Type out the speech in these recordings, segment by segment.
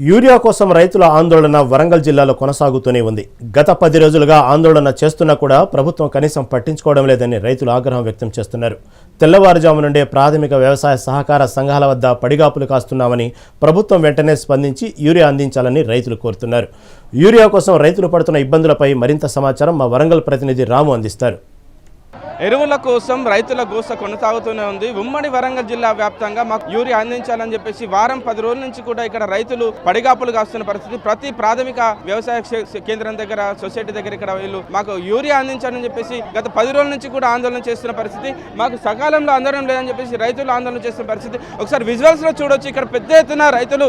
Urea కోసం రైతుల ఆందోళన వరంగల్ జిల్లాలో కొనసాగుతూనే ఉంది. గత 10 రోజులుగా ఆందోళన చేస్తున్నా కూడా ప్రభుత్వం కనీసం పట్టించుకోవడం లేదని రైతులు ఆగ్రహం వ్యక్తం చేస్తున్నారు. తెల్లవారుజాము నుండే ప్రాథమిక వ్యవసాయ సహకార సంఘాల వద్ద పడిగాపులు కాస్తున్నామని, ప్రభుత్వం వెంటనే స్పందించి యూరియా అందించాలని రైతులు కోరుతున్నారు. యూరియా కోసం రైతులు పడుతున్న ఇబ్బందులపై మరింత సమాచారం మా వరంగల్ ప్రతినిధి రాము అందిస్తారు. ఎరువుల కోసం రైతుల గోస కొనసాగుతూనే ఉంది. ఉమ్మడి వరంగల్ జిల్లా వ్యాప్తంగా మాకు యూరియా అందించాలని చెప్పేసి వారం 10 రోజుల నుంచి కూడా ఇక్కడ రైతులు పడిగాపులు కాస్తున్న పరిస్థితి. ప్రతి ప్రాథమిక వ్యవసాయ కేంద్రం దగ్గర, సొసైటీ దగ్గర ఇక్కడ వీళ్ళు మాకు యూరియా అందించాలని చెప్పేసి గత 10 రోజుల నుంచి కూడా ఆందోళన చేస్తున్న పరిస్థితి. మాకు సకాలంలో అందడం లేదని చెప్పేసి రైతులు ఆందోళన చేస్తున్న పరిస్థితి. ఒకసారి విజువల్స్ లో చూడొచ్చు. ఇక్కడ పెద్ద ఎత్తున రైతులు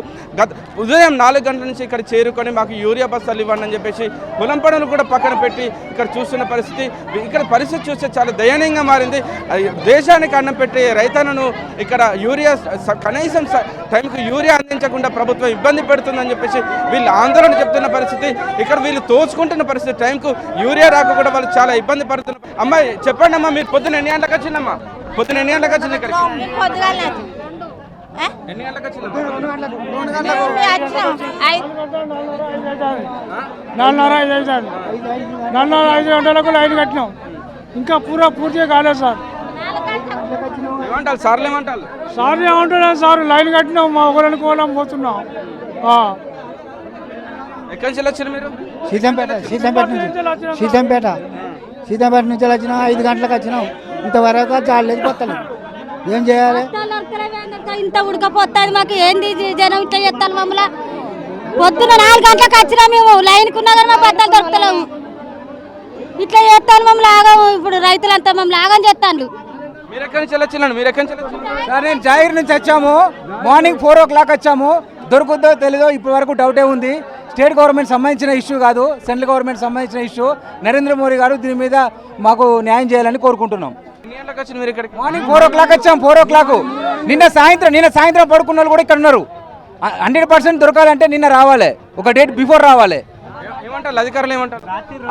ఉదయం 4 గంటల నుంచి ఇక్కడ చేరుకొని మాకు యూరియా బస్తాలు ఇవ్వండి అని చెప్పేసి పొలం పనులు కూడా పక్కన పెట్టి ఇక్కడ చూస్తున్న పరిస్థితి. ఇక్కడ పరిస్థితి చూస్తే చాలా దయనీయంగా మారింది. దేశానికి అన్నం పెట్టే రైతన్నను ఇక్కడ యూరియా కనీసం టైంకి యూరియా అందించకుండా ప్రభుత్వం ఇబ్బంది పెడుతుందని చెప్పేసి వీళ్ళు ఆందోళన చెప్తున్న పరిస్థితి. ఇక్కడ వీళ్ళు తోచుకుంటున్న పరిస్థితి. టైంకు యూరియా రాక కూడా వాళ్ళు చాలా ఇబ్బంది పడుతున్నారు. అమ్మాయి చెప్పండి అమ్మా, మీరు పొద్దున ఎన్ని గంటలకు వచ్చిందమ్మా? పొద్దున ఎన్ని గంటలకు వచ్చింది? ఇక్కడ ఎన్ని గంటలకు వచ్చింది? 4:30 గంటలకు లైన్ కట్టినాం. ఇంకా పూర్తిగా కాలేదు సార్. ఏమంటారు సార్లు? ఏమంటారు సార్? ఏమంటున్నాం సార్, లైన్ కట్టినాం, మా ఒకరికోలం పోతున్నాం. ఎక్కడి నుంచి వచ్చారు మీరు? సీతంపేట నుంచి వచ్చినా 5 గంటలకు వచ్చినాం. ఇంతవరకు చాలేదు, కొత్తలేదు. ఏం చేయాలి? ఇంత ఉడకపోతుంది మాకు. ఏంది జనం ఇట్లా చేస్తాను మమ్మల్ని? పొద్దున 4 గంటలకు వచ్చినా మేము లైన్కున్నా కానీ మా బద్దలు దొరుకుతలేము. ఇట్లా చేస్తాను మమ్మల్ని ఆగం. ఇప్పుడు రైతులంతా మమ్మల్ని ఆగం చేస్తాను. మీరు ఎక్కడి నుంచి వచ్చినాను? మీరు ఎక్కడి నుంచి? సార్, నేను జాగిరి నుంచి వచ్చాము. మార్నింగ్ 4 o'clock వచ్చాము. దొరుకుద్దో తెలీదో ఇప్పటి వరకు డౌటే ఉంది. స్టేట్ గవర్నమెంట్ సంబంధించిన ఇష్యూ కాదు, సెంట్రల్ గవర్నమెంట్ సంబంధించిన ఇష్యూ. నరేంద్ర మోడీ గారు దీని మీద మాకు న్యాయం చేయాలని కోరుకుంటున్నాం. మార్నింగ్ 4 o'clock వచ్చాము. 4 o'clock నిన్న సాయంత్రం పడుకున్న వాళ్ళు కూడా ఇక్కడ ఉన్నారు. 100% దొరకాలంటే నిన్న రావాలి, ఒక డేట్ బిఫోర్ రావాలి.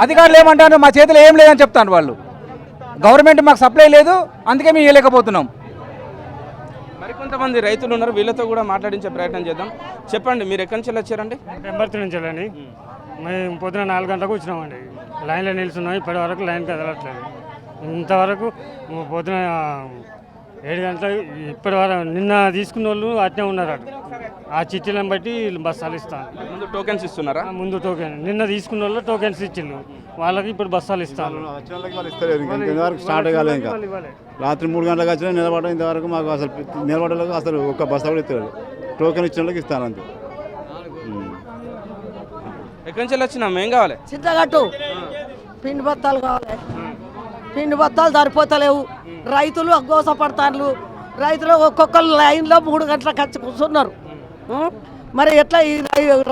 అధికారులు ఏమంటారు? మా చేతిలో ఏం లేదని చెప్తాను వాళ్ళు. గవర్నమెంట్ మాకు సప్లై లేదు, అందుకే మేము ఇవ్వలేకపోతున్నాం. మరికొంతమంది రైతులు ఉన్నారు, వీళ్ళతో కూడా మాట్లాడించే ప్రయత్నం చేద్దాం. చెప్పండి, మీరు ఎక్కడి నుంచి వచ్చారండి? పెంబర్తి నుంచి వెళ్ళండి. మేము పొద్దున 4 గంటలకు వచ్చినామండి. లైన్లో నిలుస్తున్నాం. ఇప్పటి వరకు లైన్ కదలట్లేదు. ఇంతవరకు పొద్దున 7 గంటలకు ఇప్పటి వరకు నిన్న తీసుకున్న వాళ్ళు అట్నే ఉన్నారు. ఆ చిట్టీలను బట్టి బస్తాలు ఇస్తాను. ముందు టోకెన్స్ ఇస్తున్నారా? ముందు టోకెన్ నిన్న తీసుకున్న వాళ్ళు టోకెన్స్ ఇచ్చిళ్ళు, వాళ్ళకి ఇప్పుడు బస్తాలు ఇస్తాను. స్టార్ట్ కాలేదు. ఇంకా రాత్రి 3 గంటలకు వచ్చినా నిలబడడం. ఇంతవరకు మాకు అసలు నిలబడలేదు. అసలు ఒక్క బస్తా కూడా ఇస్తారు. టోకెన్ ఇచ్చిన వాళ్ళకి ఇస్తాను అంతే. ఎక్కడి నుంచి వచ్చినా? ఏం కావాలి? చింతగట్టు పిండి బత్తాలు కావాలి. పిండి బత్తాలు సరిపోతలేవు. రైతులు గోసపడతారు. రైతులు ఒక్కొక్కరు లైన్లో 3 గంటలకు వచ్చి కూర్చున్నారు. మరి ఎట్లా ఈ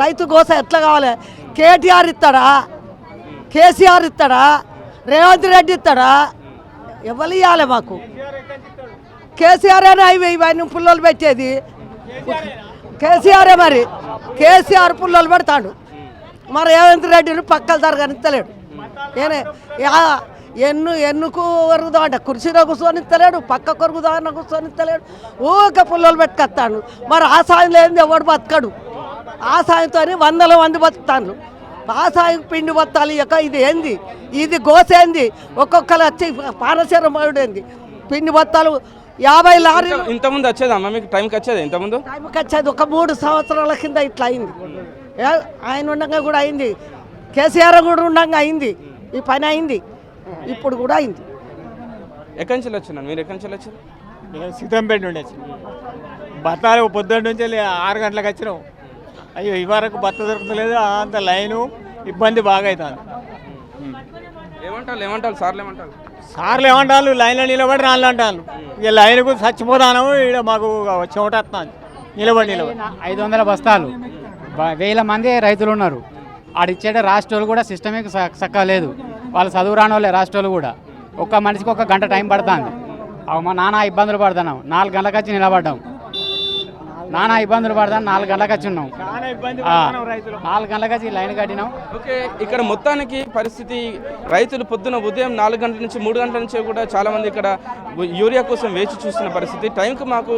రైతు గోస ఎట్లా కావాలి? కేటీఆర్ ఇస్తాడా? కేసీఆర్ ఇస్తాడా? రేవంత్ రెడ్డి ఇస్తాడా? ఎవరు ఇవ్వాలి మాకు? కేసీఆర్ అయినా ఇవన్నీ పుల్లలు పెట్టేది కేసీఆరే. మరి కేసీఆర్ పుల్లలు పెడతాడు. మరి రేవంత్ రెడ్డిని పక్కల జరగనిస్తలేడు. ఎన్నుకు వరుగుదాం అంటే కుర్చీలో కూర్చొని ఇస్తలేడు, పక్క కొరుగుదాన్న కూర్చొని ఇస్తలేడు. ఊక పుల్లలు పెట్టుకొస్తాడు. మరి ఆ సాయం లేనిది ఎవడు బతకడు. ఆ సాయంతో 100 మంది బతుకుతాను. ఆ సాయం పిండి బత్తాలు ఇక ఇది ఏంది? ఇది గోసేంది? ఒక్కొక్కరు వచ్చి పానసీర మయుడేంది? పిండి బత్తాలు 50 లారీలు. ఇంతకుముందు వచ్చేదమ్మా మీకు? టైంకి వచ్చేది? ఇంతకుముందు టైంకి వచ్చేది ఒక 3 సంవత్సరాల కింద ఇట్లా అయింది. ఆయన ఉండగా కూడా అయింది, కేసీఆర్ కూడా ఉండగా అయింది. ఈ పని అయింది, ఇప్పుడు కూడా అయింది. ఎక్కడి నుంచి వచ్చినాను? మీరు ఎక్కడి నుంచి వచ్చారు? సీతంపేట నుండి వచ్చి బత్తాలు పొద్దున్న నుంచి 6 గంటలకు వచ్చినాం. అయ్యో, ఈ వరకు బత్త దొరకలేదు. అంత లైను ఇబ్బంది బాగా అవుతుంది. ఏమంటారు సార్లు? ఏమంటారు? సార్లు ఏమంటారు? లైన్లో నిలబడి రాళ్ళు అంటారు. ఇక లైన్కు చచ్చిపోతాను. ఇక్కడ మాకు చెమట వస్తుంది. నిలబడి 500 బస్తాలు 1000 మంది రైతులు ఉన్నారు. ఆడిచ్చేట రాష్ట్రాలు కూడా సిస్టమే చక్కగా లేదు. వాళ్ళు చదువు రాని వాళ్ళే రాష్ట్రాలు కూడా. ఒక్క మనిషికి 1 గంట టైం పడుతుంది. మా నాన్న ఇబ్బందులు పడుతున్నాం. 4 గంటలకు వచ్చి నిలబడ్డాం. నానా ఇబ్బందులు పడదాం 4 గంటలకు వచ్చి ఉన్నాం. చాలా ఇబ్బంది పడుతున్నాం రైతులు. 4 గంటలకు వచ్చి లైన్ కట్టినాం. ఓకే, ఇక్కడ మొత్తానికి పరిస్థితి రైతులు పొద్దున ఉదయం 4 గంటల నుంచి 3 గంటల నుంచి కూడా చాలామంది ఇక్కడ యూరియా కోసం వేచి చూస్తున్న పరిస్థితి. టైంకి మాకు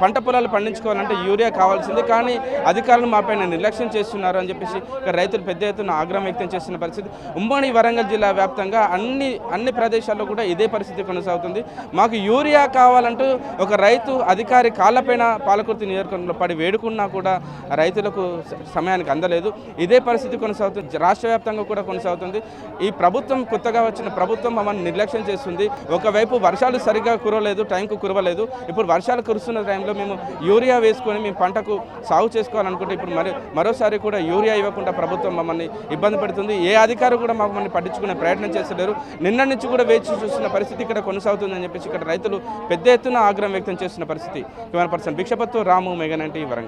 పంట పొలాలు పండించుకోవాలంటే యూరియా కావాల్సిందే, కానీ అధికారులు మాపైన నిర్లక్ష్యం చేస్తున్నారు అని చెప్పేసి ఇక్కడ రైతులు పెద్ద ఎత్తున ఆగ్రహం వ్యక్తం చేస్తున్న పరిస్థితి. ఉమ్మడి వరంగల్ జిల్లా వ్యాప్తంగా అన్ని ప్రదేశాల్లో కూడా ఇదే పరిస్థితి కొనసాగుతుంది. మాకు యూరియా కావాలంటూ ఒక రైతు అధికారి కాళ్లపైన పాలకుర్తి నియోజకవర్గంలో పడి వేడుకున్నా కూడా రైతులకు సమయానికి అందలేదు. ఇదే పరిస్థితి కొనసాగుతుంది, రాష్ట్ర వ్యాప్తంగా కూడా కొనసాగుతుంది. ఈ ప్రభుత్వం కొత్తగా వచ్చిన ప్రభుత్వం మమ్మల్ని నిర్లక్ష్యం చేస్తుంది. ఒకవైపు వర్షాలు సరిగ్గా కురవలేదు, టైంకు కురవలేదు. ఇప్పుడు వర్షాలు కురుస్తున్న టైంలో మేము యూరియా వేసుకొని మేము పంటకు సాగు చేసుకోవాలనుకుంటే ఇప్పుడు మరోసారి కూడా యూరియా ఇవ్వకుండా ప్రభుత్వం మమ్మల్ని ఇబ్బంది పెడుతుంది. ఏ అధికారి కూడా మమ్మల్ని పట్టించుకునే ప్రయత్నం చేస్తలేరు. నిన్న నుంచి కూడా వేచి చూస్తున్న పరిస్థితి ఇక్కడ కొనసాగుతుందని చెప్పేసి ఇక్కడ రైతులు పెద్ద ఎత్తున ఆగ్రహం వ్యక్తం చేస్తున్న పరిస్థితి. కెమెరా పర్సన్ భిక్షపత్తు రాము, మెగా 90 వరంగల్.